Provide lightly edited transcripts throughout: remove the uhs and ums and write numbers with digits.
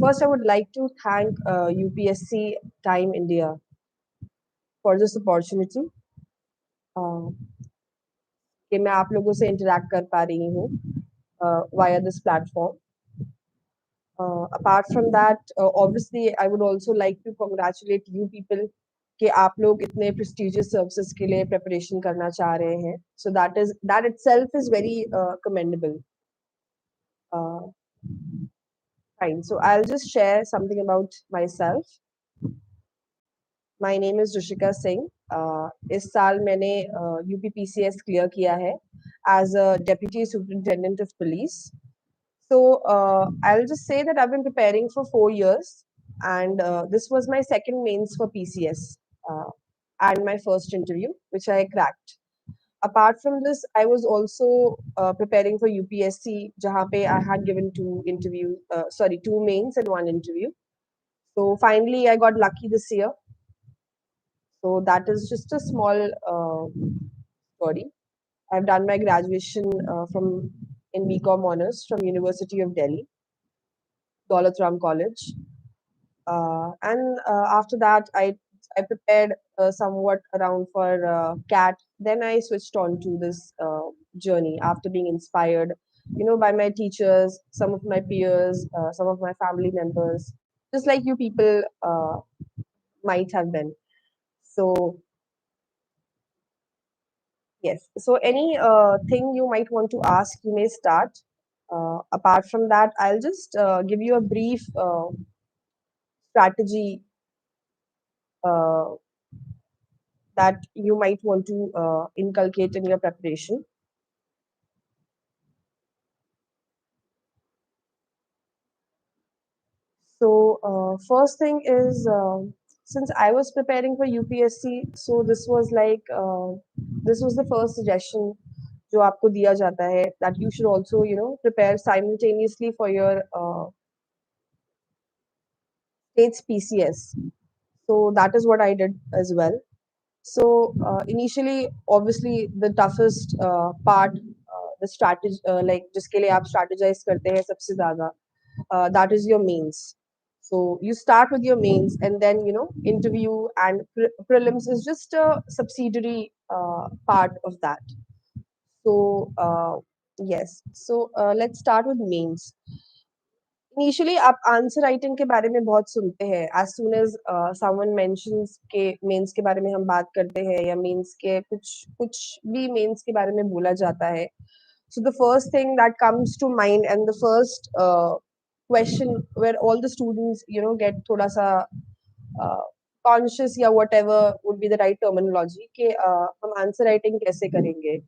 first, I would like to thank UPSC Time India for this opportunity कि मैं आप लोगों से interact कर पा रही हूँ via this platform. Apart from that, obviously, I would also like to congratulate you people कि आप लोग इतने prestigious services के लिए preparation करना चाह रहे हैं. So that itself is very commendable. Fine. So I'll just share something about myself. My name is Rishika Singh. इस साल मैंने UPPCS clear किया है as a Deputy Superintendent of Police. So I'll just say that I've been preparing for 4 years, and this was my second mains for PCS and my first interview, which I cracked. Apart from this, I was also preparing for UPSC, jahan pe I had given 2 mains and 1 interview. So finally, I got lucky this year. So that is just a small story. I've done my graduation in BCom Honors from University of Delhi, Daulat Ram College. And after that, I prepared somewhat around for CAT. Then I switched on to this journey after being inspired, by my teachers, some of my peers, some of my family members, just like you people might have been. So yes. So any thing you might want to ask, you may start. Apart from that, I'll just give you a brief strategy that you might want to inculcate in your preparation. So first thing is, since I was preparing for UPSC, so this was the first suggestion जो आपको दिया जाता है, that you should also prepare simultaneously for your state's PCS. So that is what I did as well. So initially, obviously, the toughest part, the strategy, like जिसके लिए आप strategize करते हैं सबसे ज़्यादा, that is your mains. So you start with your mains, and then interview and prelims is just a subsidiary part of that. So yes, so let's start with mains. Initially, आप answer writing के बारे में बहुत सुनते हैं. As soon as someone mentions के mains के बारे में हम बात करते हैं या मेंस के कुछ भी मेंस के बारे में बोला जाता है, so the first thing that comes to mind and the first question where all the students get थोड़ा सा conscious या whatever would be the right terminology कि हम आंसर राइटिंग कैसे करेंगे,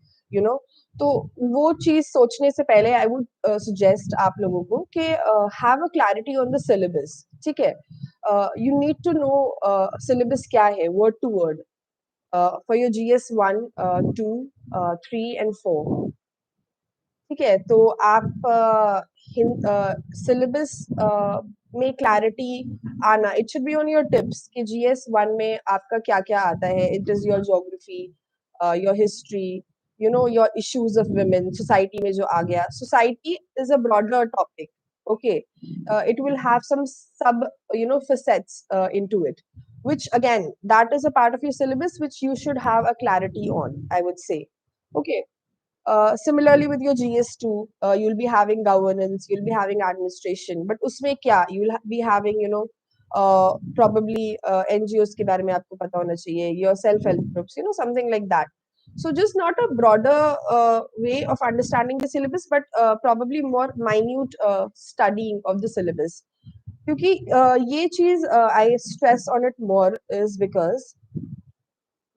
तो वो चीज सोचने से पहले आई वुड सजेस्ट आप लोगों को कि have a clarity on the syllabus. ठीक है, you need to know syllabus क्या है word to word for your GS 1, 2, 3 and 4. ठीक है, तो आप सिलेबस में क्लैरिटी आना, it should be on your tips कि GS 1 में आपका क्या क्या आता है. It is your geography, your history, your issues of women, society में जो आ गया. Society is a broader topic. Okay, it will have some sub facets into it, which again that is a part of your syllabus which you should have a clarity on, I would say. Okay. Similarly with your GS2, you'll be having governance, you'll be having administration, but उसमें क्या you'll be having probably NGOs के बारे में आपको पता होना चाहिए, your self-help groups, something like that. So just not a broader way of understanding the syllabus, but probably more minute studying of the syllabus. क्योंकि ये चीज I stress on it more is because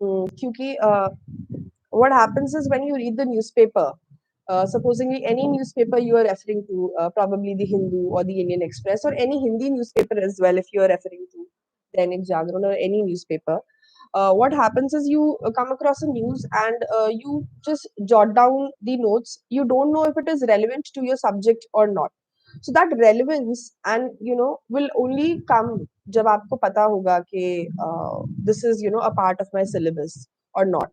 क्योंकि what happens is when you read the newspaper, supposingly any newspaper you are referring to, probably the Hindu or the Indian Express or any Hindi newspaper as well, if you are referring to Dainik Jagran or any newspaper, what happens is you come across a news and you just jot down the notes. You don't know if it is relevant to your subject or not. So that relevance and will only come जब आपको पता होगा कि this is a part of my syllabus or not.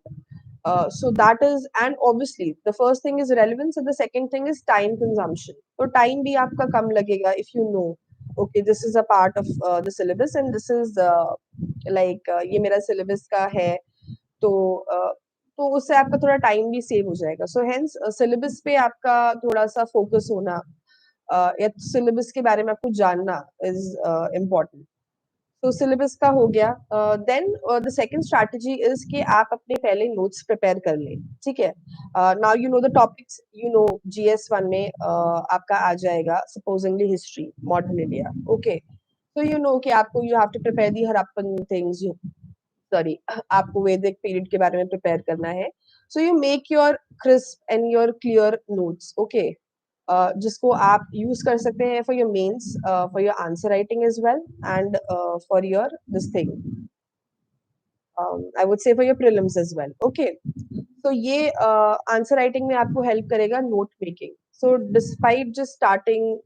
So that is, and obviously the first thing is relevance and the second thing is time consumption. So time भी आपका कम लगेगा if you know, okay, this is a part of the syllabus and this is ये मेरा syllabus का है, तो तो उससे आपका थोड़ा टाइम भी सेव हो जाएगा. सो हेंस सिलेबस पे आपका थोड़ा सा फोकस होना या सिलेबस के बारे में आपको जानना इज इम्पोर्टेंट. तो सिलेबस का हो गया. Then the second strategy is कि आप अपने पहले नोट्स प्रिपेयर कर लें. ठीक है. Now you know the topics, you know GS1 में आपका आ जाएगा supposedly history, modern India. Okay, so you know कि आपको you have to prepare the Harappan things, sorry, आपको वैदिक पीरियड के बारे में प्रिपेयर करना है. So you make your crisp and your clear notes, okay, जिसको आप यूज कर सकते हैं for your mains, for your answer writing as well, and for your this thing, I would say for your prelims as well. Okay, so ये answer writing में आपको help करेगा note making. So despite just starting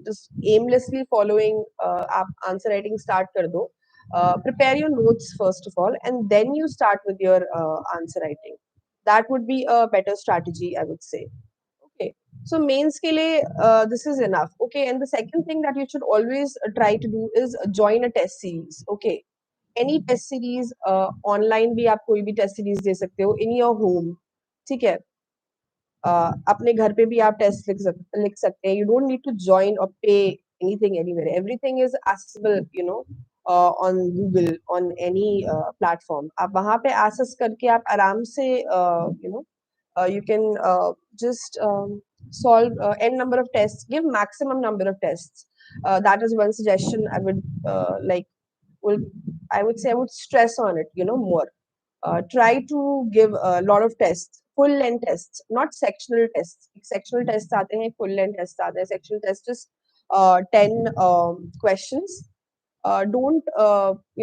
just aimlessly following, आप answer writing start कर दो. Prepare your notes first of all and then you start with your answer writing. That would be a better strategy, I would say. Okay, so mains के लिए this is enough. Okay, and the second thing that you should always try to do is join a test series. Okay, any test series, online भी आप कोई भी test series दे सकते हो in your home. ठीक है. अपने घर पे भी आप टेस्ट लिख सकते हैं. You don't need to join और pay anything anywhere. Everything is accessible, you know, on Google, on any platform. आप वहां पे एक्सेस करके आप आराम से you know you can just solve n number of tests, give maximum number of tests. That is one suggestion I would like will I would say I would stress on it, you know, more. Try to give a lot of tests, full length tests, not sectional tests. Sectional tests आते हैं, full length tests आते हैं. Sectional tests is 10 questions. Don't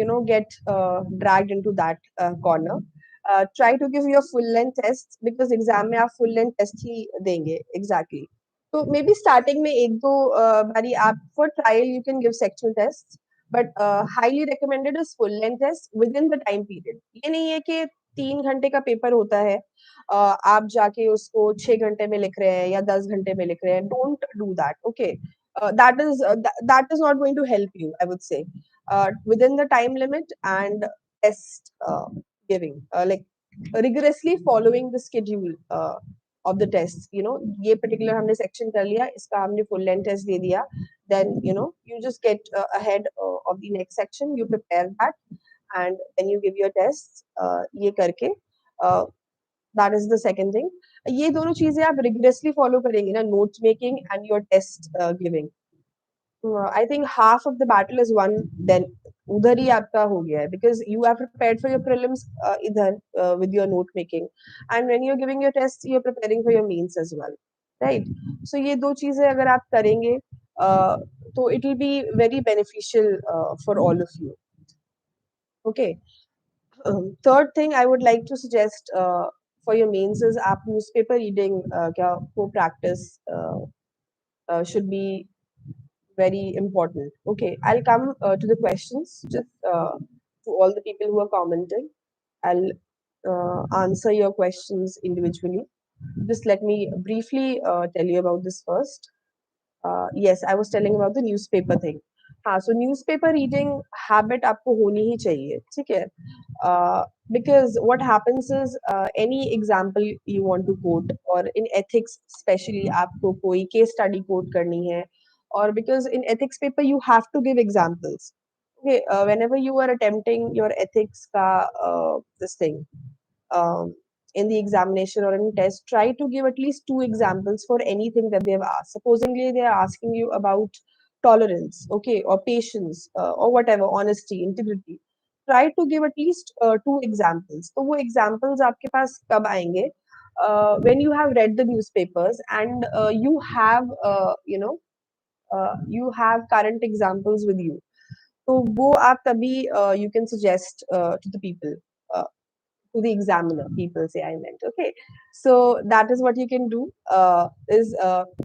you know, get dragged into that corner. Try to give your full length tests because exam में आप full length test ही देंगे. Exactly. So maybe starting में एक दो बारी आप for trial you can give sectional tests, but highly recommended is full length test within the time period. ये नहीं है कि 3 घंटे का पेपर होता है, आप जाके उसको 6 घंटे में लिख रहे हैं या 10 घंटे में लिख रहे हैं. Don't do that. Okay, that is not going to help you, I would say. Within the time limit and test giving, like rigorously following the schedule of the test. You know, ये particular हमने section कर लिया, इसका हमने full length test दे दिया. Then you know you just get ahead of the next section. You prepare that and then you give your tests. ये करके that is the second thing. ये दोनों चीजें आप rigorously follow करेंगे ना, note making and your test giving. I think half of the battle is won then. उधर ही आपका हो गया है because you are prepared for your prelims इधर with your note making, and when you're giving your tests you're preparing for your mains as well, right? So ये दो चीजें अगर आप करेंगे तो it will be very beneficial for all of you. Okay. Third thing I would like to suggest for your mains is आप newspaper reading क्या को practice should be very important. Okay, I'll come to the questions just to all the people who are commenting. I'll answer your questions individually. Just let me briefly tell you about this first. Yes, I was telling about the newspaper thing. हाँ, so newspaper reading habit आपको होनी ही चाहिए, ठीक है? Because what happens is any example you want to quote, or in ethics especially आपको कोई case study quote करनी है, or because in ethics paper you have to give examples. Okay, whenever you are attempting your ethics ka this thing in the examination or in test, try to give at least 2 examples for anything that they have asked. Supposedly they are asking you about tolerance, okay, or patience, or whatever, honesty, integrity. Try to give at least 2 examples. तो वो examples आपके पास कब आएंगे? When you have read the newspapers and you have current examples with you. तो वो आप तभी you can suggest to the people, uh, to the examiner, people say I meant. Okay, so that is what you can do, is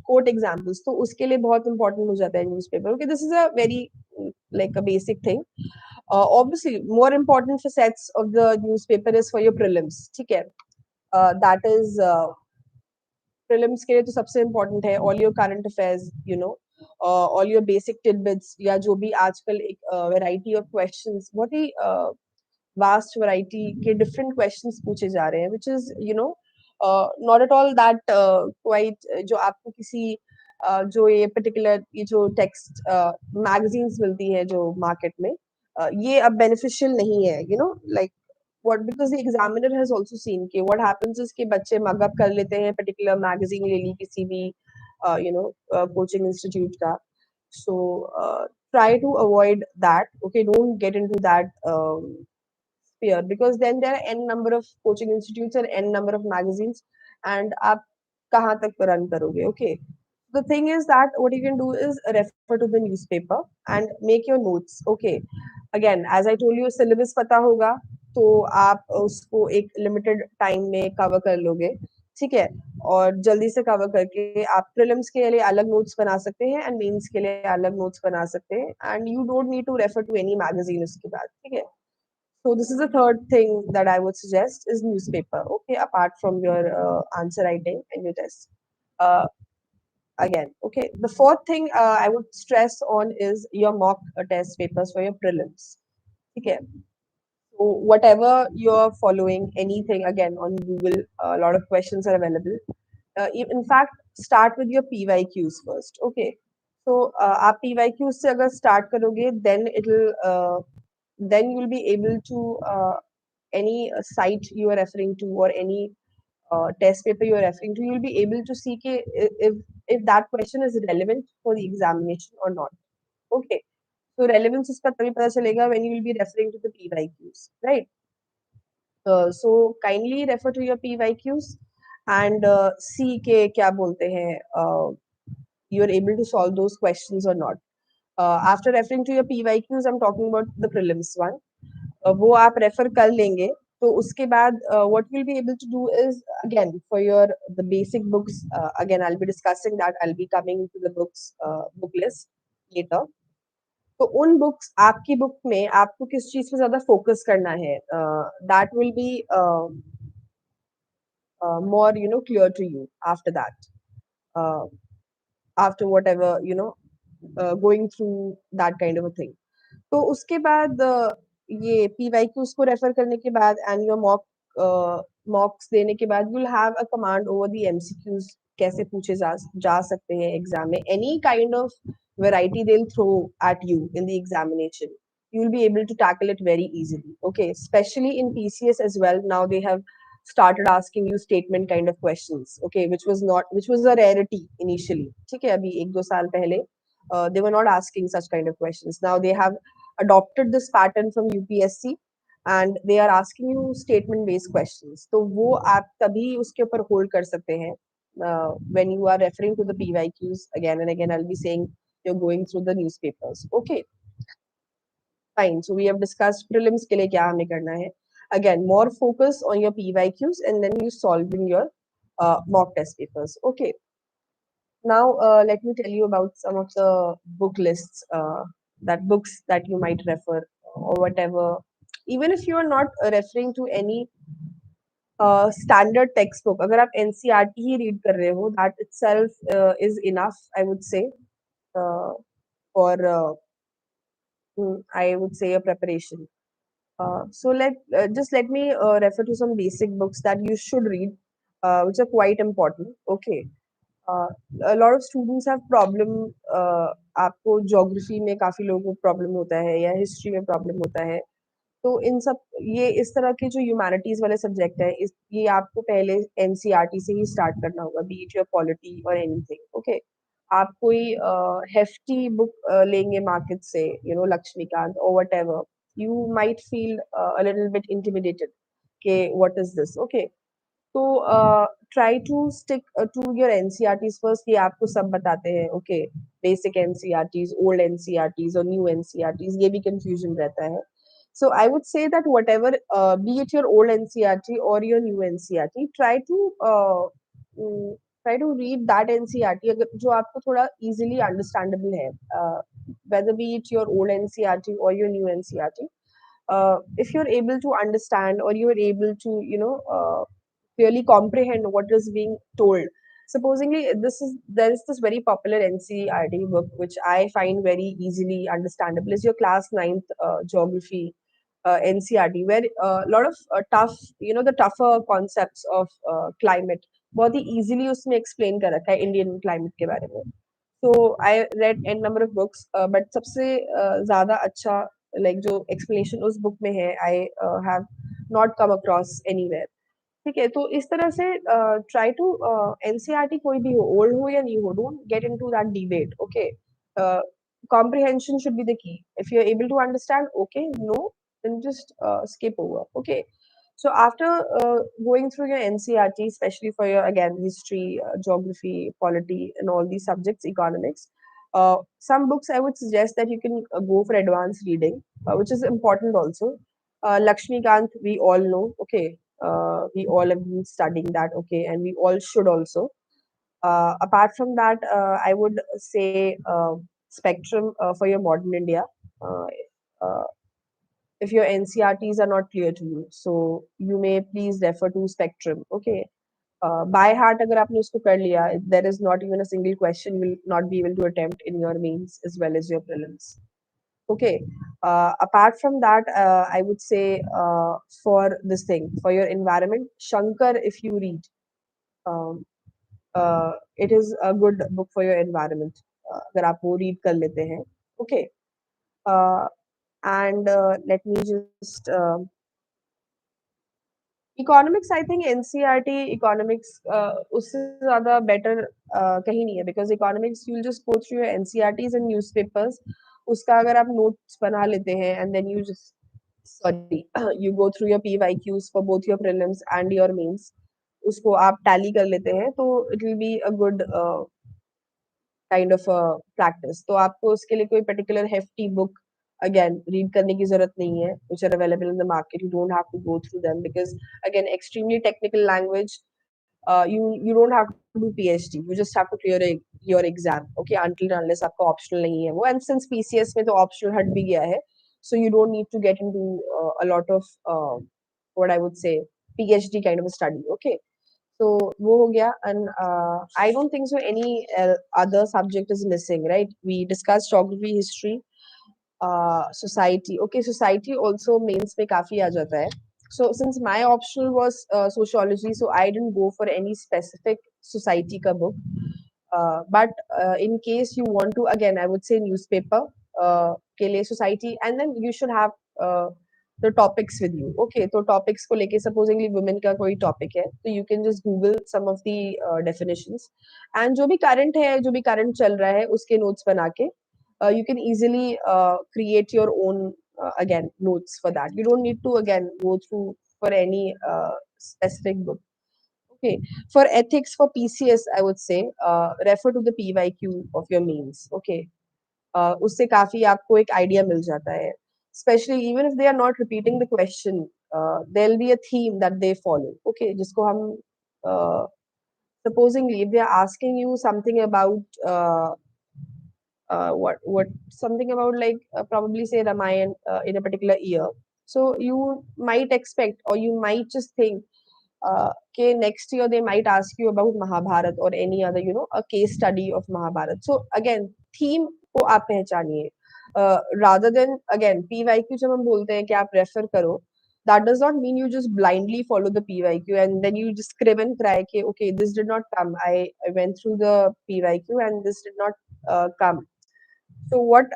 quote examples. तो उसके लिए बहुत important हो जाता है newspaper. Okay, this is a very like a basic thing. Obviously more important for sets of the newspaper is for your prelims. ठीक है, that is prelims के लिए तो सबसे important है all your current affairs, you know, all your basic titbits, या जो भी आजकल एक वैरायटी ऑफ क्वेश्चंस, बहुत ही वास्ट वैरायटी के डिफरेंट क्वेश्चंस पूछे जा रहे हैं, which is not at all that quite, जो आपको किसी जो ये पर्टिकुलर ये जो टेक्स्ट मैगजीन्स मिलती हैं जो मार्केट में, ये अब बेनिफिशियल नहीं है, like what, because the examiner has also seen कि what happens is कि बच्चे mug up कर लेते हैं particular magazine ले ली किसी भी coaching institute का, so try to avoid that, okay, don't get into that sphere, because then there are n number of coaching institutes and n number of magazines, and आप कहाँ तक run करोगे, okay. The thing is that what you can do is refer to the newspaper and make your notes, okay. Again, as I told you, syllabus पता होगा तो आप उसको एक लिमिटेड टाइम में कवर कर लोगे, ठीक है, और जल्दी से कवर करके आप प्रीलिम्स के लिए अलग नोट्स बना सकते हैं एंड मेंस के लिए अलग नोट्स बना सकते हैं, and you don't need to refer to any magazine उसके बाद, ठीक है. So this is the third thing that I would suggest is newspaper, okay, apart from your answer writing and your test. Uh, Again, okay. The fourth thing I would stress on is your mock test papers for your prelims. Okay. So whatever you're following, anything again on Google, a lot of questions are available. In fact, start with your PYQs first. Okay. So आप PYQs से अगर start करोगे, then you'll be able to any site you are referring to or any test paper you are referring to, you'll be able to see कि if that question is relevant for the examination or not. Okay. So relevance इसका तभी पता चलेगा when you will be referring to the PYQs, right? So kindly refer to your PYQs and see के क्या बोलते हैं, you are able to solve those questions or not. After referring to your PYQs, I'm talking about the prelims one. वो आप refer कर लेंगे, तो उसके बाद what you'll be able to do is again for your the basic books, again I'll be discussing that, I'll be coming to the books book list later. तो उन books, आपकी बुक में आपको किस चीज पे ज्यादा फोकस करना है, that will be more clear to you after that, uh, after whatever going through that kind of a thing. तो उसके बाद ये PYQs को रेफर करने के बाद एंड योर मॉक्स देने के बाद you'll have a command over the MCQs, कैसे पूछे जा सकते हैं एग्जाम में, any kind of variety they'll throw at you in the examination, you'll be able to tackle it very easily, okay. Especially in PCS as well, now they have started asking you statement kind of questions, okay, which was a rarity initially, ठीक है, अभी एक दो साल पहले they were not asking such kind of questions. Now they have adopted this pattern from UPSC and they are asking you statement based questions. तो वो आप तभी उसके ऊपर hold कर सकते हैं when you are referring to the PYQs. Again and again I'll be saying you're going through the newspapers. Okay, fine. So we have discussed prelims के लिए क्या हमें करना है. Again, more focus on your PYQs and then you solving your mock test papers. Okay. Now, let me tell you about some of the book lists, that books that you might refer or whatever. Even if you are not referring to any standard textbook, अगर आप NCERT ही read कर रहे हो, that itself is enough, I would say, for I would say a preparation. So just let me refer to some basic books that you should read, which are quite important. Okay. A lot of students have problem, आपको geography में काफी लोगों को problem होता है या history में problem होता है, तो इन सब ये इस तरह के जो ह्यूमैनिटीज वाले सब्जेक्ट है, ये आपको पहले एनसीईआरटी से ही स्टार्ट करना होगा, बी इट योर पॉलिटी और एनीथिंग, ओके. आप कोई हेफ्टी बुक लेंगे मार्केट से, लक्ष्मीकांत और whatever, you might feel a little bit intimidated के व्हाट इज दिस, ओके. तो try to stick to your NCERTs first, ये आपको सब बताते हैं, ओके. बेसिक एनसीईआरटीज, ओल्ड एनसीईआरटीज और न्यू एनसीईआरटीज, ये भी कंफ्यूजन रहता है. So I would say that whatever, be it your old NCERT or your new NCERT, try to read that NCERT अगर जो आपको थोड़ा easily understandable है, whether be it your old NCERT or your new NCERT. If you're able to understand or you're able to really comprehend what is being told, Supposingly, there is this very popular NCERT book which I find very easily understandable. Is your class ninth geography NCERT, where a lot of tough, the tougher concepts of climate बहुत ही easily उसमें explain कर रखा है Indian climate के बारे में. So I read n number of books, but सबसे ज़्यादा अच्छा like जो explanation उस book में है, I have not come across anywhere. ठीक है, तो इस तरह से ट्राई टू एनसीईआरटी कोई भी हो, ओल्ड हो या न्यू हो, don't get into that debate. Okay, comprehension should be the key. If you're able to understand, okay, no, then just skip over. Okay, so after going through your NCERT, especially for your again history, geography, polity, and all these subjects, economics, some books I would suggest that you can go for advanced reading, which is important also. Lakshmikant, we all know. Okay, we all have been studying that. Okay, and we all should also. Apart from that, I would say Spectrum for your modern India. Uh, uh, if your NCRTs are not clear to you, so you may please refer to Spectrum. Okay. By heart, अगर आपने उसको कर लिया, there is not even a single question you will not be able to attempt in your mains as well as your prelims. Okay. Apart from that, I would say for this thing, for your environment, Shankar, if you read, um, it is a good book for your environment. अगर आप वो read कर लेते हैं, okay. Uh, and let me just economics I think NCERT economics उससे ज्यादा better कहीं नहीं है because economics you will just go through your NCERTs and newspapers उसका अगर आप नोट्स बना लेते हैं and then you just sorry you go through your PYQs for both your prelims and your mains उसको आप टैली कर लेते हैं तो it will be a good kind of practice तो आपको उसके लिए कोई particular hefty book again read करने की जरूरत नहीं है which are available in the market. You don't have to go through them because again extremely technical language. You don't have to do PhD. You just have to clear your exam. Okay, until and unless आपका optional नहीं है वो. And since PCS में तो optional हट भी गया है, so you don't need to get into a lot of what I would say PhD kind of a study. Okay, so वो हो गया. And I don't think so any other subject is missing, right? We discussed geography, history, society. Okay, society also mains पे काफी आ जाता है. So since my optional was sociology, so I didn't go for any specific society ka book. But in case you want to, again, I would say newspaper के लिए society, and then you should have the topics with you. Okay, तो topics को लेके supposingly women का कोई topic है, so you can just Google some of the definitions, and जो भी current है, जो भी current चल रहा है, उसके notes बना के you can easily create your own again notes for that. You don't need to again go through for any specific book. Okay, for ethics for PCS, I would say refer to the PYQ of your mains. Okay, उससे काफी आपको एक idea मिल जाता है. Especially even if they are not repeating the question, there'll be a theme that they follow. Okay, जिसको हम supposingly if they are asking you something about what something about like probably say Ramayan in a particular year. So you might expect or you might just think okay, next year they might ask you about Mahabharat or any other, a case study of Mahabharat. So again, theme को आप पहचानिए. Rather than again PYQ जब हम बोलते हैं कि आप refer करो, that does not mean you just blindly follow the PYQ and then you just scream and cry कि okay, this did not come. I went through the PYQ and this did not come. So what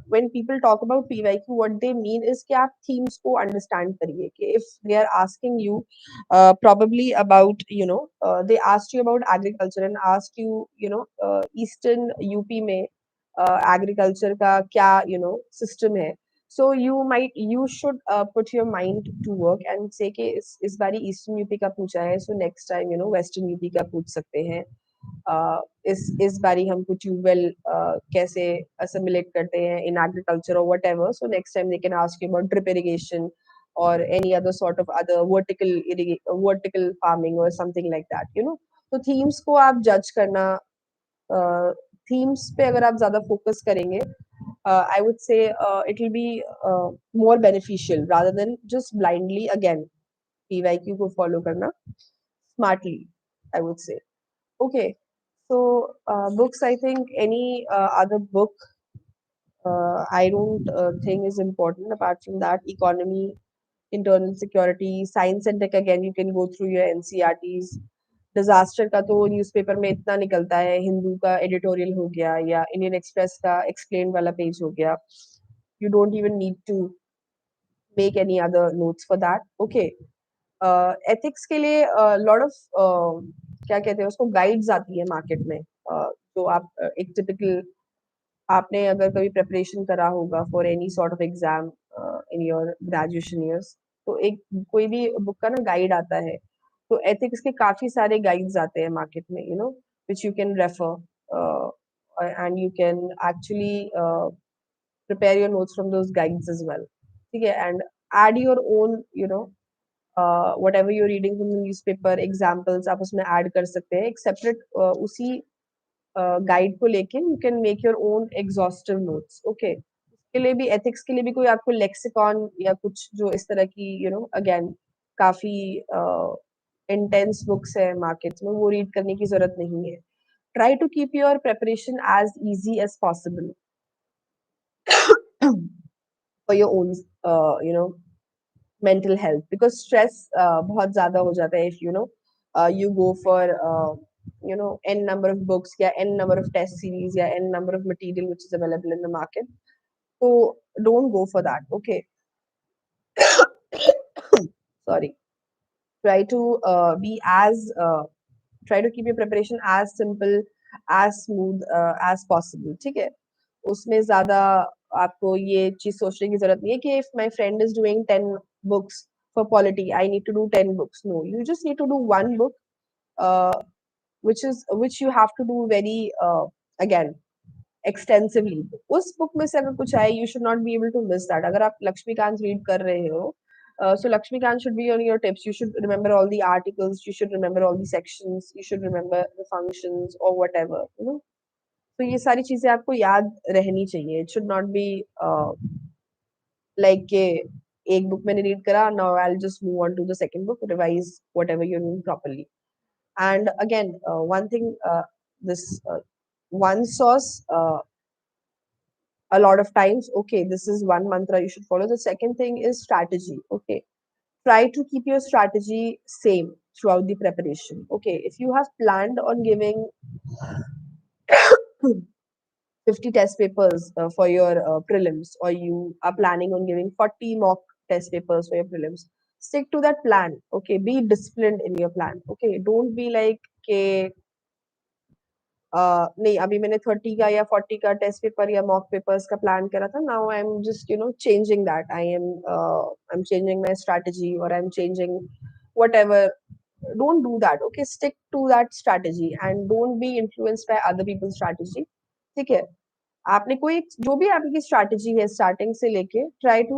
when people talk about PYQ, what they mean is कि आप themes को understand करिए कि if they are asking you probably about they asked you about agriculture and asked you eastern UP में agriculture का क्या system है. So you should put your mind to work and say कि इस बारी eastern UP का पूछा है, so next time western UP का पूछ सकते हैं. इस बारी हमको ट्यूबवेल कैसे assimilate करते हैं in agriculture or whatever. So next time they can ask you about drip irrigation or any other sort of other vertical farming or something like that. तो themes को आप judge करना, themes पे अगर आप ज्यादा focus करेंगे, I would say it will be more beneficial rather than just blindly again PYQ को follow करना smartly, I would say. Okay, so books, I think any other book, I don't think is important. Apart from that, economy, internal security, science and tech, again, you can go through your NCERTs. Disaster का तो newspaper में इतना निकलता है, हिंदू का editorial हो गया या इंडियन एक्सप्रेस का एक्सप्लेन वाला पेज हो गया. You don't even need to make any other notes for that. Okay. Ethics के लिए लॉट ऑफ क्या कहते हैं उसको गाइड्स आती है मार्केट में, तो आप एक टिपिकल, आपने अगर कभी प्रिपरेशन करा होगा for any sort of exam in your graduation years, तो एक कोई भी बुक का ना गाइड आता है, तो एथिक्स के काफी सारे गाइड्स आते हैं मार्केट में, you know, which you can refer and you can actually prepare your notes from those guides as well. ठीक है, and add your own, you know, whatever you're reading from the newspaper, examples आप उसमें add कर सकते हैं. एक separate उसी guide को लेके you can make your own exhaustive notes. Okay, उसके लिए भी, एथिक्स के लिए भी कोई आपको लेक्सिकॉन या कुछ जो इस तरह की, यू नो, अगेन काफी इंटेंस बुक्स है मार्केट में, वो रीड करने की जरूरत नहीं है. Try to keep your preparation as easy as possible for your own, you know, mental health, because stress बहुत ज्यादा हो जाता है if you know you go for you know n number of books या n number of test series या n number of material which is available in the market. So don't go for that. Okay. Sorry. Try to be as try to keep your preparation as simple, as smooth as possible. ठीक है, उसमें ज्यादा आपको ये चीज सोचने की जरूरत नहीं है कि if my friend is doing 10 books for polity, I need to do 10 books. No, you just need to do one book, uh, which you have to do very again extensively. उस बुक में से अगर कुछ आए, you should not be able to miss that. अगर आप Laxmikant read कर रहे हो, so Lakshmikant should be on your tips. You should remember all the articles. You should remember all the sections. You should remember the functions or whatever. You know. तो ये सारी चीजें आपको याद रहनी चाहिए. It should not be like के एक बुक मैंने रीड करा, now I'll just move on to the second book, revise whatever you're doing properly. And again, one thing, this one source, a lot of times, okay, this is one mantra you should follow. The second thing is strategy. Okay, try to keep your strategy same throughout the preparation. Okay, if you have planned on giving 50 test papers for your prelims, or you are planning on giving 40 mock test papers for your prelims, stick to that plan. Okay, be disciplined in your plan. Okay, don't be like के नहीं, अभी मैंने 30 का या 40 का test paper या mock papers का plan करा था, now I am just, you know, changing that. I am changing my strategy, और I am changing whatever. Don't do that. Okay, stick to that strategy and don't be influenced by other people's strategy. ठीक है, आपने कोई जो भी आपकी strategy है starting से लेके, try to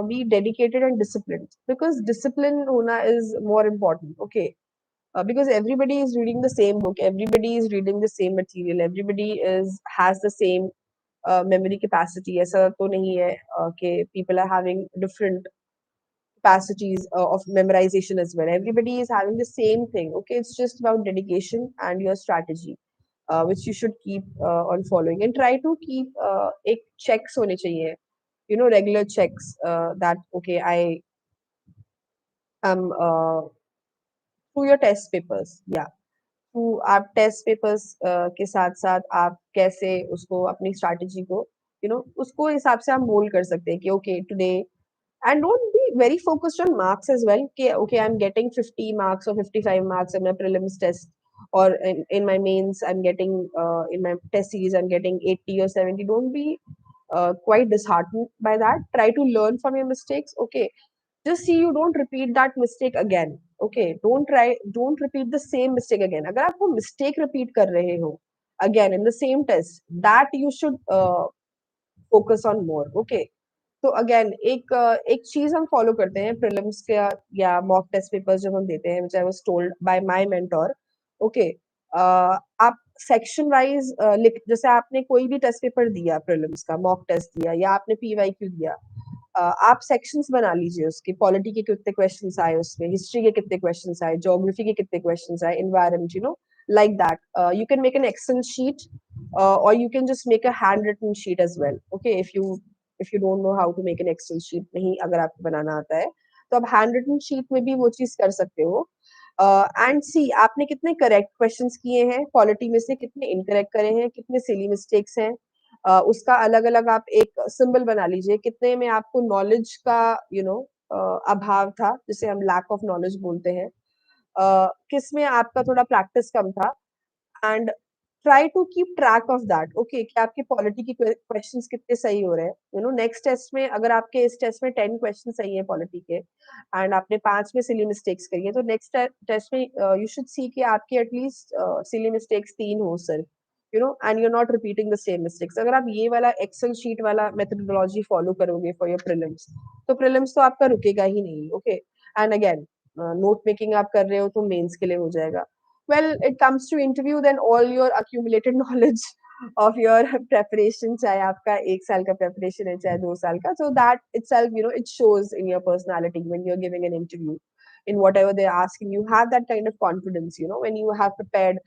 be dedicated and discipline, because discipline होना is more important. Okay, because everybody is reading the same book, everybody is reading the same material, everybody is has the same memory capacity. ऐसा तो नहीं है कि people are having different capacities of memorization as well. Everybody is having the same thing. Okay, it's just about dedication and your strategy, which you should keep on following, and try to keep एक checks होने चाहिए, you know, regular checks, that okay, I am through your test papers. Yeah, आप test papers के साथ साथ आप कैसे उसको अपनी स्ट्रैटेजी को, यू नो, उसको हिसाब से आप मोल्ड कर सकते हैं कि okay today, and don't be very focused on marks as well कि okay I am getting 50 marks और 55 marks in my prelims test, और in my mains I'm getting in my test series I'm getting 80 or 70. Don't be quite disheartened by that. Try to learn from your mistakes. Okay, just see you don't repeat that mistake again. Okay, don't repeat the same mistake again. अगर आप वो mistake repeat कर रहे हो again in the same test, that you should focus on more. Okay, तो again एक चीज हम फॉलो करते हैं प्रीलिम्स के या मॉक टेस्ट पेपर्स जब हम देते हैं, which I was told by my mentor. Okay, आप सेक्शन वाइज लिख, जैसे आपने कोई भी टेस्ट पेपर दिया, प्रीलिम्स का मॉक टेस्ट दिया या आपने पीवाईक्यू दिया, आप सेक्शंस बना लीजिए उसके. पॉलिटी के कितने क्वेश्चंस आए उसमें, हिस्ट्री के कितने क्वेश्चंस आए, ज्योग्राफी के कितने क्वेश्चंस आए, environment, you know, like that. You can make an Excel sheet, or you can just make a handwritten sheet as well. Okay, if you don't know how to make an Excel sheet, नहीं अगर आपको बनाना आता है, तो आप handwritten sheet में भी वो चीज कर सकते हो. एंड सी आपने कितने करेक्ट क्वेश्चंस किए हैं, पॉलिटी में से कितने इनकरेक्ट करे हैं, कितने सिली मिस्टेक्स हैं, उसका अलग अलग आप एक सिंबल बना लीजिए, कितने में आपको नॉलेज का अभाव था, जिसे हम लैक ऑफ नॉलेज बोलते हैं, किस में आपका थोड़ा प्रैक्टिस कम था, and try to keep track of that. Okay, कि आपके पॉलिटी के क्वेश्चंस कितने सही हो रहे हैं. नेक्स्ट टेस्ट में अगर आपके इस टेस्ट में 10 क्वेश्चन सही है पॉलिटी के, एंड आपने 5 में सिली मिस्टेक्स करी है, तो नेक्स्ट टेस्ट में यू शुड सी कि आपके एटलीस्ट सिली मिस्टेक्स 3 हो सिर्फ, and you are not repeating the same mistakes. अगर आप ये वाला एक्सेल शीट वाला मेथोडोलॉजी फॉलो करोगे फॉर योर प्रीलिम्स, तो प्रीलिम्स तो आपका रुकेगा ही नहीं. Okay, and again note making आप कर रहे हो तो मेंस के लिए हो जाएगा. Well, it comes to interview, then all your accumulated knowledge of your preparation, चाहे आपका 1 साल का preparation है, चाहे 2 साल का, so that itself, it shows in your personality when you're giving an interview. In whatever they're asking, you have that kind of confidence, when you have prepared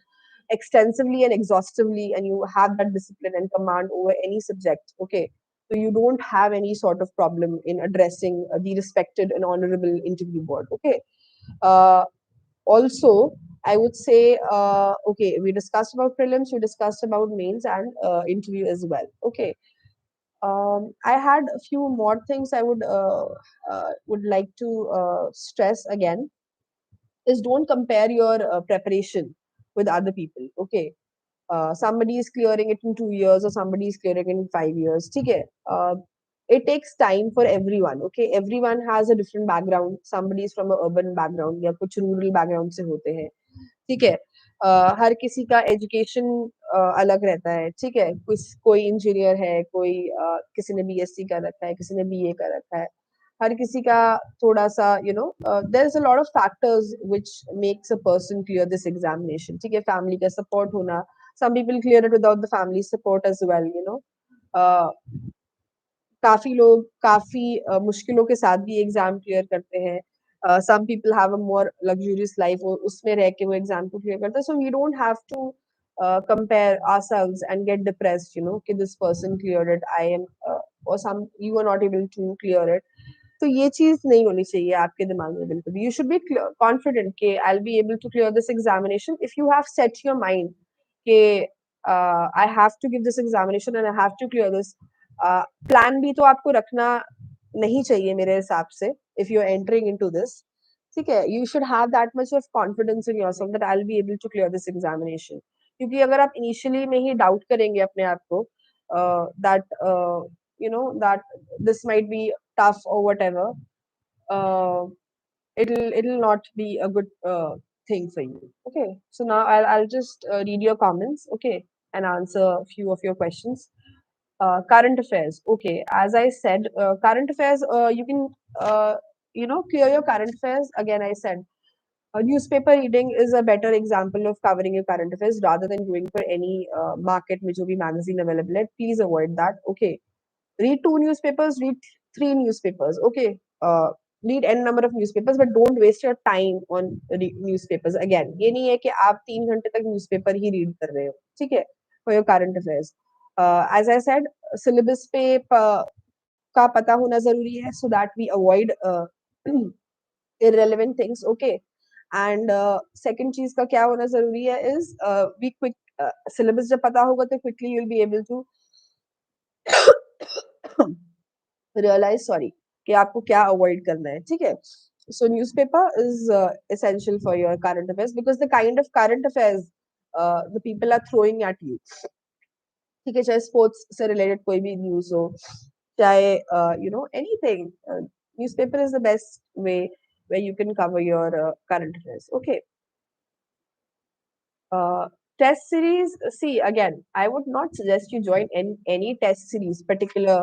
extensively and exhaustively, and you have that discipline and command over any subject. Okay, so you don't have any sort of problem in addressing the respected and honorable interview board. Okay. Also, I would say, okay, we discussed about prelims, we discussed about mains and interview as well. Okay. I had a few more things I would like to stress again, is don't compare your preparation with other people. Okay. Somebody is clearing it in 2 years, or somebody is clearing it in 5 years. Okay. It takes time for everyone. Okay, everyone has a different background. Somebody is from a urban background, या कुछ rural background से होते हैं. ठीक है. हर किसी का education अलग रहता है. ठीक है, कोई इंजीनियर है, कोई किसी ने बीएससी कर रखा है, किसी ने बीए कर रखा है. हर किसी का थोड़ा सा there is a lot of factors which makes a person clear this examination. ठीक है, फैमिली का सपोर्ट होना, some people clear it without the family support as well. uh, काफी लोग काफी मुश्किलों के साथ भी एग्जाम क्लियर करते हैं. some people have a more luxurious life, और उसमें रह के वो एग्जाम को क्लियर करते हैं. so we don't have to compare ourselves and get depressed, कि this person cleared it, I am or some you are not able to clear it. तो ये चीज नहीं होनी चाहिए आपके दिमाग में बिल्कुल भी. यू शुड बी कॉन्फिडेंट कि I will be able to clear this examination if you have set your mind कि I have to give this examination and I have to clear this. Plan भी तो आपको रखना नहीं चाहिए मेरे हिसाब से, if you are entering into this. ठीक है, you should have that much of confidence in yourself that I will be able to clear this examination. क्योंकि अगर आप इनिशियली में ही डाउट करेंगे अपने आप को, that that this might be tough or whatever, uh, it'll not be a good thing for you. Okay, so now I'll just read your comments, okay, and answer a few of your questions. Current affairs. Okay, as I said, current affairs, you can clear your current affairs. Again, I said newspaper reading is a better example of covering your current affairs rather than going for any market में जो भी magazine available है. Please avoid that. Okay, read 2 newspapers, read 3 newspapers. Okay, read n number of newspapers, but don't waste your time on newspapers. Again, ये नहीं है कि आप 3 घंटे तक newspaper ही read कर रहे हो. ठीक है, for your current affairs. As I said, syllabus पे का पता होना जरूरी है, so that we avoid irrelevant things. Okay, and second चीज का क्या होना जरूरी है is be quick. syllabus जब पता होगा तो quickly you'll be able to realize, sorry, कि आपको क्या avoid करना है. ठीक है, so newspaper is essential for your current affairs because the kind of current affairs the people are throwing at you. ठीक है, चाहे sports से related कोई भी news हो, चाहे anything, newspaper is the best way where you can cover your current affairs. Okay. Test series, see, again, I would not suggest you join any test series, particular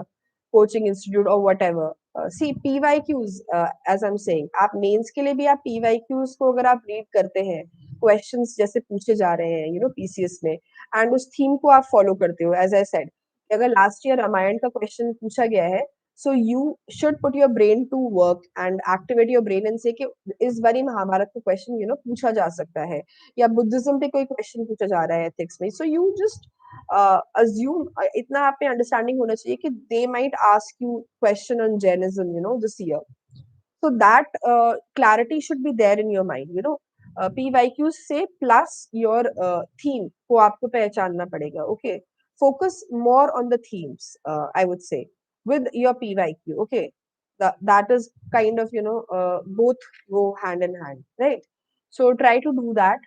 coaching institute or whatever. See, PYQs, as I'm saying, आप mains के लिए भी आप PYQs को अगर आप read करते हैं, क्वेश्चंस जैसे पूछे जा रहे हैं PCS में, एंड उस थीम को आप फॉलो करते हो, एज आई सेड, अगर लास्ट ईयर रामायण का क्वेश्चन पूछा गया है, So you should put your brain to work and activate your brain and say कि इस बारी महाभारत का क्वेश्चन पूछा जा सकता है, या बुद्धिज्म पे कोई क्वेश्चन पूछा जा रहा है एथिक्स में, सो यू जस्ट अज्यूम, इतना आप में अंडरस्टैंडिंग होना चाहिए कि they might ask you question on Jainism this year. So that clarity should be there in your mind. PYQs से plus your theme को आपको पहचानना पड़ेगा. Okay, focus more on the themes. I would say with your PYQ. Okay, that is kind of both go hand in hand, right? So try to do that.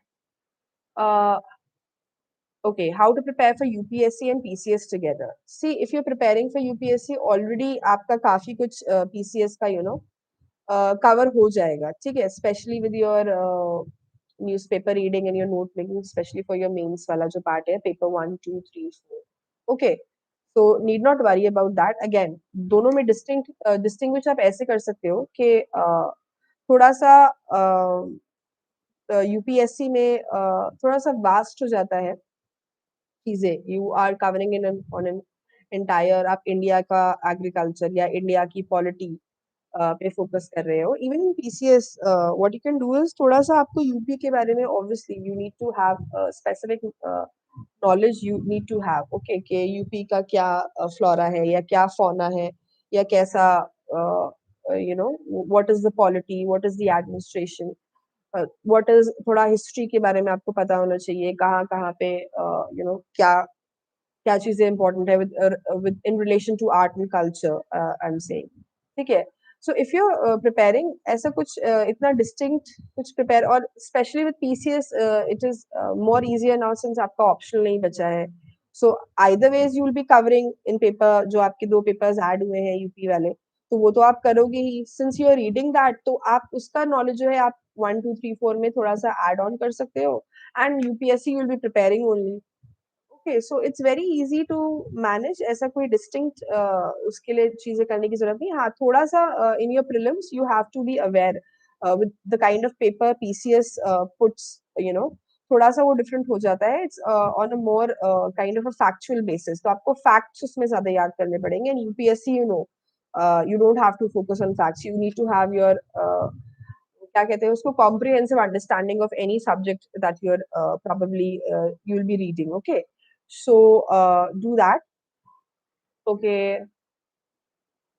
Uh, okay, how to prepare for UPSC and PCS together? See, if you're preparing for UPSC, already आपका काफी कुछ PCS का cover हो जाएगा, ठीक है, specially with your newspaper reading and your note making, specially for your mains वाला जो पार्ट है, paper 1 2 3 4. Okay, so need not worry about that. Again, दोनों में डिस्टिंग्विश आप ऐसे कर सकते हो कि थोड़ा सा यूपीएससी में थोड़ा सा वास्ट हो जाता है चीजें. You are covering in on an entire, आप इंडिया का एग्रीकल्चर या इंडिया की पॉलिटी पे फोकस कर रहे हो. Even in PCS what you can do is थोड़ा सा आपको यूपी के बारे में, obviously you need to have specific knowledge, you need to have, okay, कि यूपी का क्या फ्लोरा है या क्या फौना है, या कैसा what is the polity, what is the administration, what is, थोड़ा हिस्ट्री के बारे में आपको पता होना चाहिए, कहाँ कहाँ पे क्या क्या चीजें इंपॉर्टेंट है with in relation to art and culture, I am saying, ठीक है. सो इफ यू प्रिपेयरिंग ऐसा कुछ इतना डिस्टिंक्ट कुछ प्रिपेयर, और specially with PCS it is more easier now since आपका ऑप्शनल नहीं बचा है. So either ways you will be covering in paper, जो आपके 2 पेपर्स ऐड हुए हैं यूपी वाले, तो वो तो आप करोगे ही. Since you are reading that, तो आप उसका नॉलेज जो है आप 1 2 3 4 में थोड़ा सा ऐड ऑन कर सकते हो, and UPSC you will be preparing only. Okay, so it's very easy to manage. ऐसा कोई डिस्टिंक्ट उसके लिए चीजें करने की जरूरत नहीं. हाँ, थोड़ा सा in your prelims you have to be aware with the kind of paper PCS puts, थोड़ा सा वो डिफरेंट हो जाता है. It's on a more kind of a factual basis, तो आपको फैक्ट्स उसमें ज्यादा याद करने पड़ेंगे. And UPSC, you don't have to focus on facts, you need to have your क्या कहते हैं उसको, comprehensive understanding of any subject that you are probably you will be reading. Okay, so do that. Okay,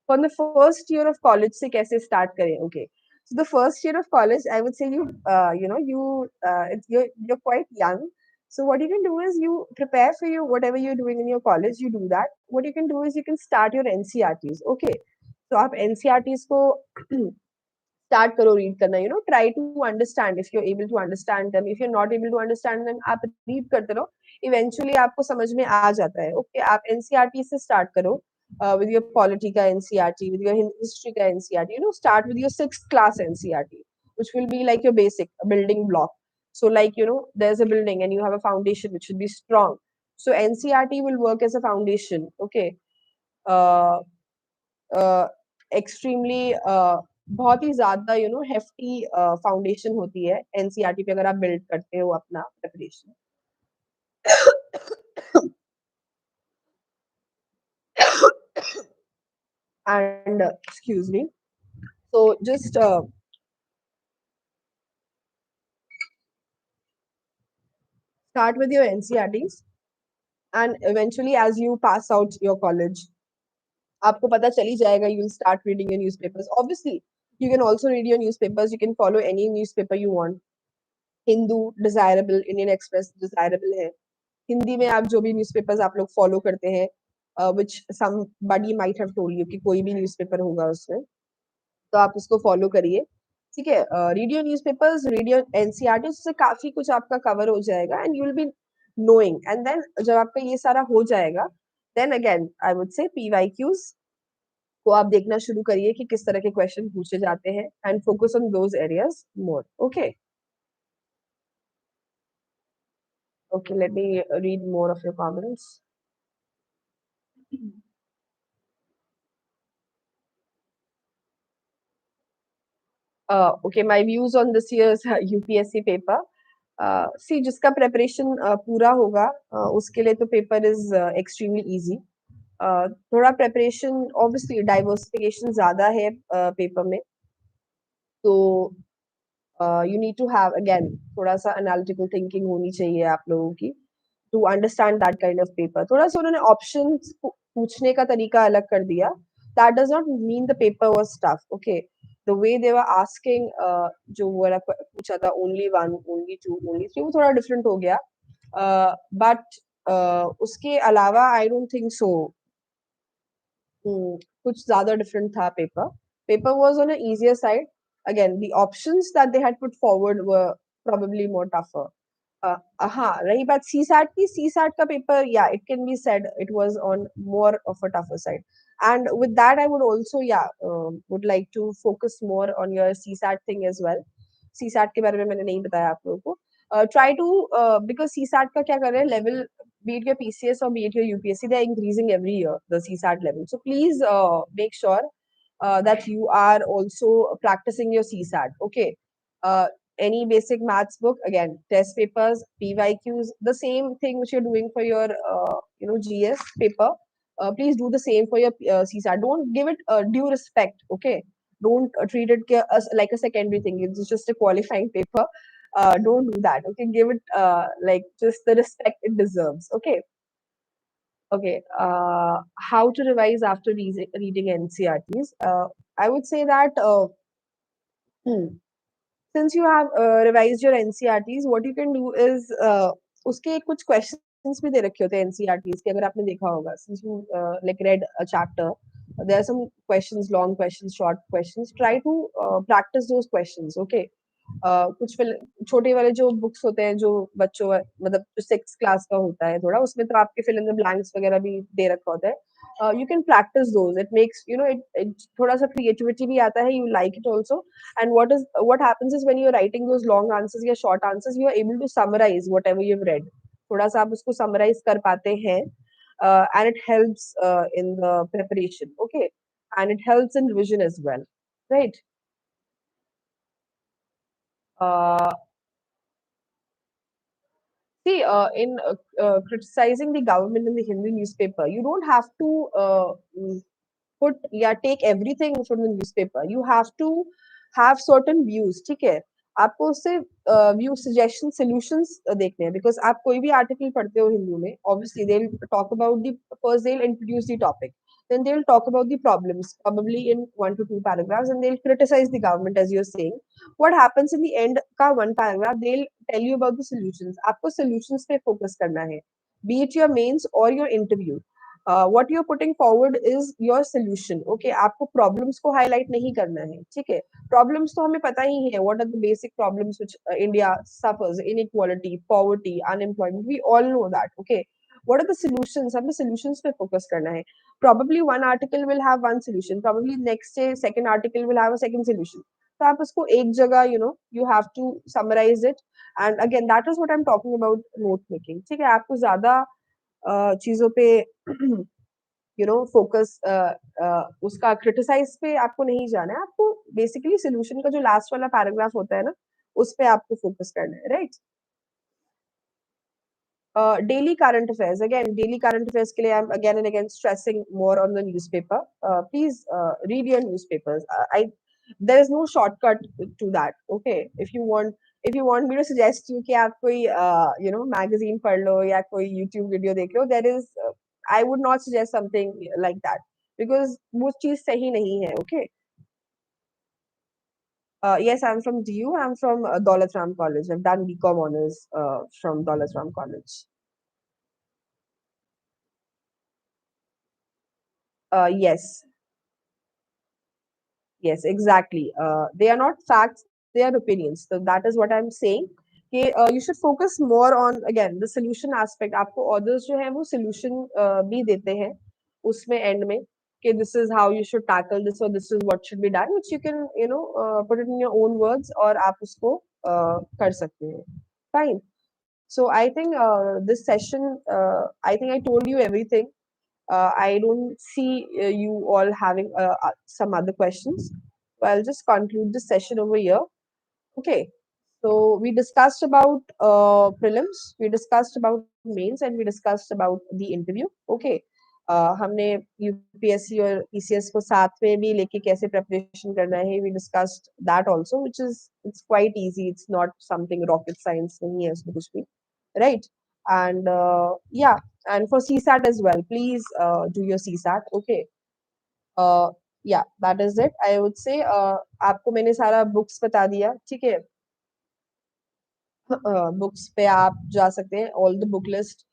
from the first year of college से कैसे start करें? Okay, so the first year of college, I would say you're quite young. So what you can do is you prepare for you whatever you're doing in your college. You do that. What you can do is you can start your NCERTs. Okay, so आप NCERTs को start करो read करना. Try to understand, if you able to understand them, if you are not able to understand them, आप read करते रहो, eventually आपको समझ में आ जाता है. ओके, आप एनसीईआरटी से स्टार्ट करो, with your polity का NCERT, with your history का NCERT. Start with your 6th class NCERT, which will be like your basic building block. So like, there's a building and you have a foundation which should be strong. So NCERT will work as a foundation. Okay, uh, extremely बहुत ही ज्यादा hefty foundation होती है NCERT पे, अगर आप build करते हो अपना preparation. And excuse me, so just start with your NCERTs, and eventually as you pass out your college, आपको पता चल ही जाएगा, you will start reading your newspapers. Obviously you can also read your newspapers, you can follow any newspaper you want. Hindu desirable, Indian express desirable है. हिंदी में आप जो भी newspapers आप लोग फॉलो करते हैं, which somebody might have told you कि कोई भी न्यूज़पेपर होगा उसमें, तो आप उसको फॉलो करिए, ठीक है. रीड न्यूज़पेपर्स, रीड एनसीईआरटी, उससे काफी कुछ आपका कवर हो जाएगा, and you will be knowing. And then जब आपका ये सारा हो जाएगा, then again I would say PYQs को आप देखना शुरू करिए कि किस तरह के क्वेश्चन पूछे जाते हैं, and focus on those areas more. Okay, okay, let me read more of your comments. Okay, my views on this year's UPSC paper. जिसका preparation पूरा होगा, उसके लिए तो paper is extremely easy. थोड़ा प्रेपरेशन, ऑब्वियसली डाइवर्सिफिकेशन ज्यादा है paper में, तो you need to have again थोड़ा सा एनालिटिकल थिंकिंग होनी चाहिए आप लोगों की to understand that kind of paper. थोड़ा सा उन्होंने ऑप्शंस पूछने का तरीका अलग कर दिया. That does not mean the paper was tough. Okay, the way they were asking, जो वो वाला पूछा था only one, only two, only three, वो थोड़ा डिफरेंट हो गया. बट उसके अलावा आई डोंट थिंक सो कुछ ज्यादा डिफरेंट था paper. Paper was on a easier side. Again, the options that they had put forward were probably more tougher. हाँ, रही बात CSAT की, CSAT का paper, yeah, it can be said it was on more of a tougher side. And with that, I would also, yeah, would like to focus more on your CSAT thing as well. CSAT के बारे में मैंने नहीं बताया आप लोगों को. Try to, because CSAT का क्या कर रहे हैं, level, be it your PCS or be it your UPSC, they are increasing every year, the CSAT level. So please make sure that you are also practicing your CSAT. Okay. Uh, any basic maths book, again, test papers, PYQs, the same thing which you're doing for your, GS paper. Please do the same for your CSAT. Don't give it due respect. Okay. Don't treat it as like a secondary thing. It's just a qualifying paper. Don't do that. Okay. Give it like just the respect it deserves. Okay. Okay, how to revise after reading NCERTs? I would say that hmm, since you have revised your NCERTs, what you can do is उसके कुछ questions भी दे रखे होते हैं NCERTs के, अगर आपने देखा होगा. Since you like read a chapter, there are some questions, long questions, short questions. Try to practice those questions. Okay. कुछ छोटे वाले जो बुक्स होते हैं, जो बच्चों मतलब जो 6th क्लास का होता है थोड़ा, उसमें तो आपके फिल इन द ब्लैंक्स वगैरह भी दे रखा होता है. You can practice those. It makes it थोड़ा सा क्रिएटिविटी भी आता है. You like it also. And what happens is when you're writing those long answers या short answers, you are able to summarize whatever you've read. थोड़ा सा आप उसको summarize कर पाते हैं. And it helps in the preparation. Okay. And it helps in revision as well. Right. uh, See, criticizing the government in the Hindi newspaper, you don't have to put, yeah, take everything from the newspaper. You have to have certain views. ठीक है, आपको उससे view suggestion solutions देखने हैं. Because आप कोई भी article पढ़ते हो हिंदी में, obviously they will talk about the, first they will introduce the topic, then they'll talk about the problems probably in 1 to 2 paragraphs, and they'll criticize the government as you're saying. What happens in the end का one paragraph, they'll tell you about the solutions. आपको solutions पे focus करना है, be it your mains or your interview. What you're putting forward is your solution. Okay, आपको problems को highlight नहीं करना है. ठीक है, problems तो हमें पता ही है. What are the basic problems which India suffers? Inequality, poverty, unemployment, we all know that. Okay, what are the solutions? हमें solutions पे focus करना है. Probably one article will have one solution, probably next day second article will have a second solution. तो आप उसको एक जगह, you have to summarize it. And again, that is what I'm talking about, note making. ठीक है, आपको ज्यादा चीजों पे फोकस, उसका क्रिटिसाइज पे आपको नहीं जाना है. आपको बेसिकली सोल्यूशन का जो लास्ट वाला पैराग्राफ होता है ना, उस पे आपको फोकस करना है. Right. Daily current affairs. Again, daily current affairs के लिए I'm again and again stressing more on the newspaper. Please read your newspapers. There is no shortcut to that. Okay, if you want me to suggest you कि आप कोई magazine पढ़ लो या कोई YouTube video देख लो, there is I would not suggest something like that, because वो चीज सही नहीं है. Okay. Yes, I'm from DU. I'm from Daulat Ram College. I've done BCom honors from Daulat Ram College. Yes, yes, exactly. They are not facts, they are opinions. So that is what I'm saying. कि you should focus more on again the solution aspect. आपको authors जो है वो solution भी देते हैं उसमें end में, कि this is how you should tackle this, or this is what should be done, which you can put it in your own words, और आप उसको कर सकते हैं. Fine. So I think this session, I think I told you everything. I don't see you all having some other questions. So I'll just conclude this session over here. Okay. So we discussed about prelims, we discussed about mains, and we discussed about the interview. Okay. हमने UPSC और PCS को साथ में भी लेके कैसे preparation करना है, we discussed that also, which is it's quite easy, it's not something rocket science नहीं है उसमें कुछ भी, right? And yeah, and for CSAT as well, please do your CSAT, okay? Yeah, that is it, I would say. आपको मैंने सारा books बता दिया, ठीक है? बुक्स पे आप जा सकते हैं, all the book list.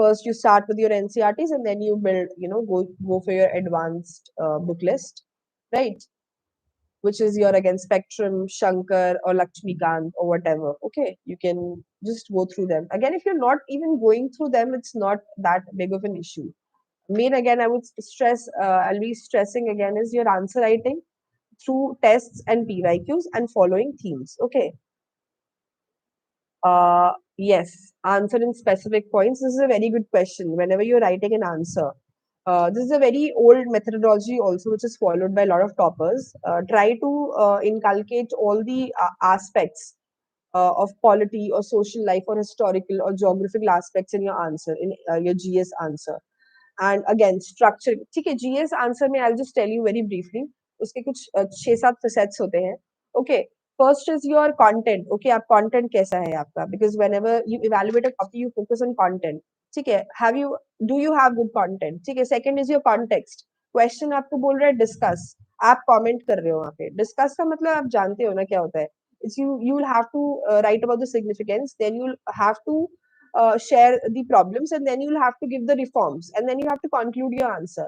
First you start with your NCERTs and then you build, go for your advanced book list, right? Which is your, again, Spectrum, Shankar, or Lakshmikant, or whatever. Okay, you can just go through them. Again, if you're not even going through them, it's not that big of an issue. Main, again, I would stress, I'll be stressing again, is your answer writing through tests and PYQs and following themes. Okay. Yes, answer in specific points. This is a very good question. Whenever you're writing an answer, this is a very old methodology also, which is followed by a lot of toppers. Try to inculcate all the aspects of polity or social life or historical or geographical aspects in your answer, in your GS answer. And again structure, ठीक है? GS answer में I will just tell you very briefly, उसके कुछ 6-7 sets होते हैं। Okay, first is your content. Okay, आप content कैसा है आपका, because whenever you evaluate a copy you focus on content, ठीक है? Have you, do you have good content, ठीक है? Second is your context, question आपको बोल रहा है डिस्कस, आप कमेंट कर रहे हो वहां पे, डिस्कस का मतलब आप जानते हो ना क्या होता है? It's you will have to write about the significance, then you'll have to share the problems, and then you'll have to give the reforms, and then you have to conclude your answer.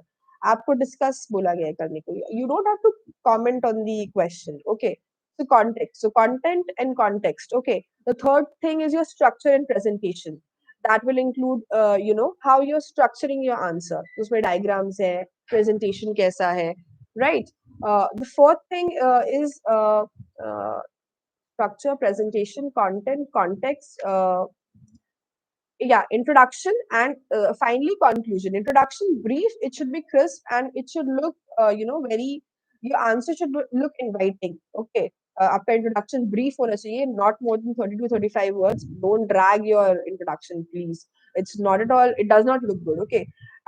आपको discuss बोला गया है करने के लिए, you don't have to comment on the question, okay? So context, so content and context, okay? The third thing is your structure and presentation. That will include how you're structuring your answer, उसमें diagrams है, presentation कैसा है, right? The fourth thing is structure, presentation, content, context, yeah, introduction, and finally conclusion. Introduction brief, it should be crisp, and it should look very, your answer should look inviting, okay? आपका introduction brief होना चाहिए, not more than 30 to 35 words. Don't drag your introduction, please. It's not at all, it does not look good, okay?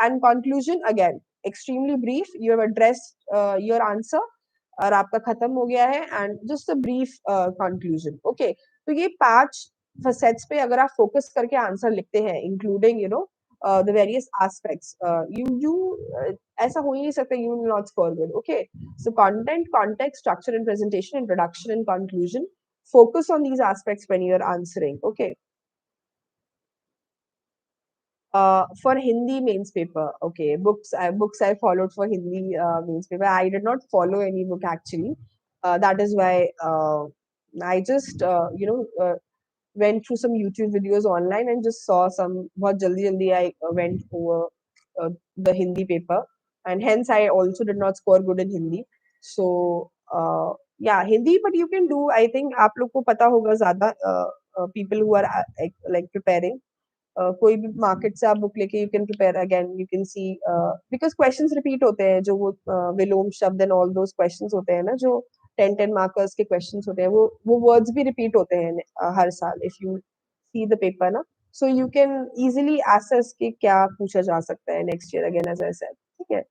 And conclusion, again, extremely brief. You have addressed your answer और आपका खत्म हो गया है, and just a brief conclusion, okay? तो ये 5 sets पे अगर आप फोकस करके आंसर लिखते हैं, including the various aspects, you ऐसा हो ही नहीं सकता, you will not score good, okay? So content, context, structure and presentation, introduction and conclusion, focus on these aspects when you're answering, okay? For Hindi mains paper, okay, books I followed for Hindi mains paper. I did not follow any book actually. That is why I just went through some YouTube videos online and just saw some. बहुत जल्दी जल्दी I went over the Hindi paper, and hence I also did not score good in Hindi. So yeah, Hindi, but you can do. I think आप लोग को पता होगा ज़्यादा, people who are like preparing. कोई भी मार्केट से आप बुक लेके you can prepare again, you can see, because questions repeat होते हैं, जो वो विलोम शब्द एंड ऑल दोस क्वेश्चंस होते हैं ना, जो 10 मार्कर्स के क्वेश्चंस होते हैं, वो वर्ड्स भी रिपीट होते हैं हर साल, if you see the paper ना, so you can easily assess कि क्या पूछा जा सकता है next year, again as I said, ठीक है?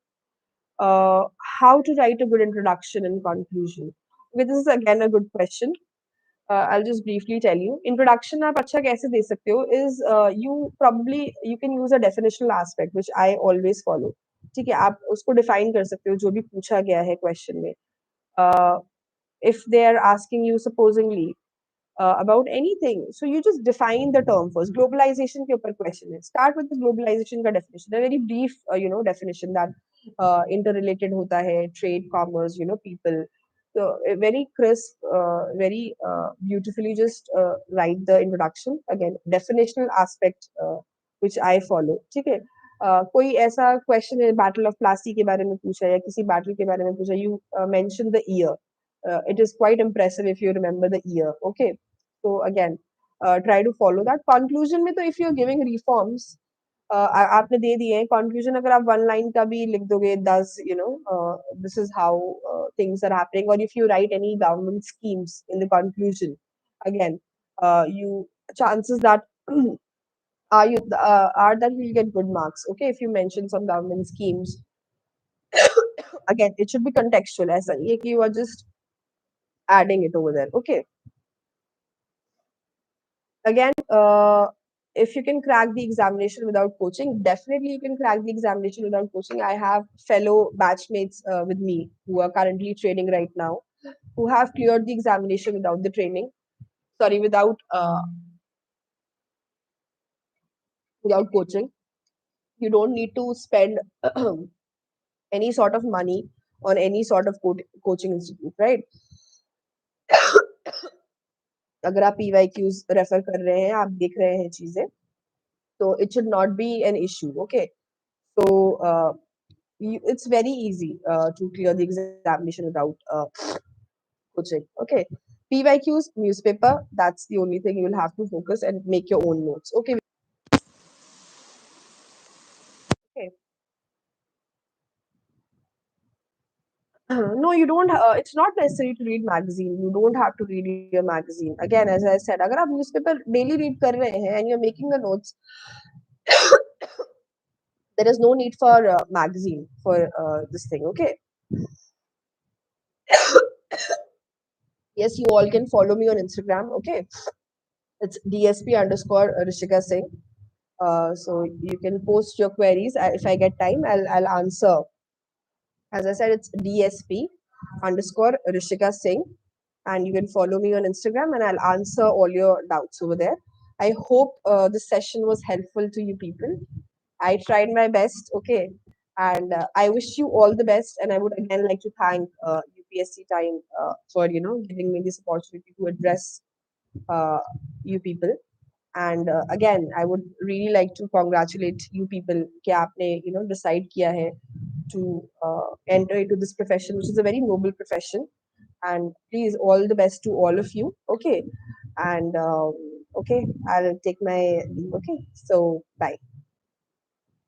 How to write a good introduction and conclusion, this is again a good question. I'll just briefly tell you. Introduction आप अच्छा कैसे दे सकते हो is you can use a definitional aspect which I always follow. ठीक है, आप उसको define कर सकते हो जो भी पूछा गया है question में. Uh, if they are asking you supposingly about anything, so you just define the term first. Globalization के ऊपर question है. Start with the globalization का definition. A very brief definition that interrelated होता है, trade, commerce, people. So very crisp, very beautifully just write the introduction. Again, definitional aspect which I follow. ठीक है? कोई ऐसा question है, Battle of Plassey के बारे में पूछा या किसी battle के बारे में पूछा, you mention the year. It is quite impressive if you remember the year. Okay, so again, try to follow that. Conclusion में तो if you're giving reforms, आपने दे दिए हैं कंक्लूजन, अगर आप 1 लाइन का भी लिख दोगे, दस this is how things are happening, or if you write any government schemes in the conclusion, again, you chances that are that you'll get good marks. Okay, if you mention some government schemes, again, it should be contextual. As you are just adding it over there. Okay. Again, if you can crack the examination without coaching, definitely you can crack the examination without coaching. I have fellow batchmates with me who are currently training right now, who have cleared the examination without the training. Sorry, without coaching. You don't need to spend any sort of money on any sort of coaching institute, right? अगर आप PYQs refer कर रहे हैं, आप देख रहे हैं चीजें, so it should not be an issue. Okay, so it's very easy to clear the examination without coaching. Okay, PYQs, newspaper, that's the only thing you will have to focus and make your own notes. Okay, okay. No, you don't. It's not necessary to read magazine. You don't have to read your magazine. Again, as I said, अगर आप newspaper daily read कर रहे हैं and you're making the notes, there is no need for magazine for this thing. Okay. Yes, you all can follow me on Instagram. Okay, it's DSP underscore Rishika Singh. So you can post your queries. If I get time, I'll answer. As I said, it's DSP underscore Rishika Singh, and you can follow me on Instagram, and I'll answer all your doubts over there. I hope this session was helpful to you people. I tried my best, okay, and I wish you all the best. And I would again like to thank UPSC Time for giving me this opportunity to address you people. And again, I would really like to congratulate you people कि आपने decide किया है to enter into this profession, which is a very noble profession. And please, all the best to all of you. Okay, and okay, I'll take my leave. Okay, so bye.